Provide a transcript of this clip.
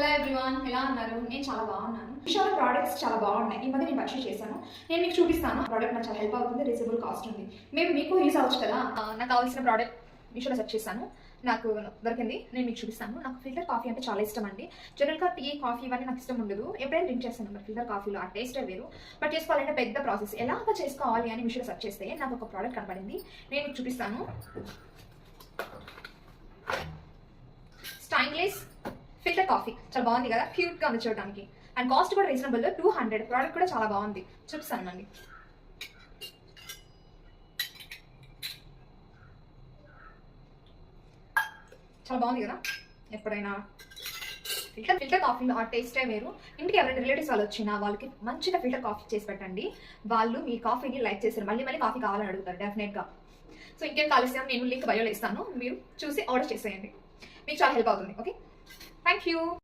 Hello everyone, ఎలా ఉన్నారు? నేను చాలా బాగున్నాను. మీషోలో ప్రోడక్ట్స్ చాలా బాగున్నాయి. ఈ మధ్య నేను పర్చేస్ చేశాను. నేను మీకు చూపిస్తాను. ప్రోడక్ట్ నాకు చాలా హెల్ప్ అవుతుంది. రీజనబుల్ కాస్ట్ ఉంది. మేము మీకు యూజ్ అవ్వచ్చు కదా. నాకు కావాల్సిన ప్రోడక్ట్ మీషోలో సెర్చ్ చేశాను. నాకు దొరికింది. నేను మీకు చూపిస్తాను. నాకు ఫిల్టర్ కాఫీ అంటే చాలా ఇష్టం అండి. జనరల్గా టీ, కాఫీ ఇవన్నీ నాకు ఇష్టం ఉండదు. ఎప్పుడైనా డ్రింక్ చేస్తాను. మరి ఫిల్టర్ కాఫీలో ఆ టేస్టే వేరు. బట్ చేసుకోవాలంటే పెద్ద ప్రాసెస్. ఎలాగ చేసుకోవాలి అని మీషోలో సెర్చ్ చేస్తే నాకు ఒక ప్రోడక్ట్ కనపడింది. నేను మీకు చూపిస్తాను. స్టైన్లెస్ ఫిల్టర్ కాఫీ చాలా బాగుంది కదా, క్యూట్ గా ఉంది చూడడానికి. అండ్ కాస్ట్ కూడా రీజనబుల్, 200. ప్రోడక్ట్ కూడా చాలా బాగుంది, చూపిస్తాను అండి. చాలా బాగుంది కదా. ఎప్పుడైనా ఫిల్టర్ కాఫీలో ఆ టేస్టే వేరు. ఇంటికి ఎవరైనా రిలేటివ్స్ వాళ్ళు వచ్చినా వాళ్ళకి మంచిగా ఫిల్టర్ కాఫీ చేసి పెట్టండి. వాళ్ళు మీ కాఫీని లైక్ చేస్తారు, మళ్ళీ మళ్ళీ కాఫీ కావాలని అడుగుతారు డెఫినెట్గా. సో ఇంకేం కావాల్సిన నేను లింక్ బయోలో ఇస్తాను, మీరు చూసి ఆర్డర్ చేసేయండి. మీకు చాలా హెల్ప్ అవుతుంది. Okay, thank you.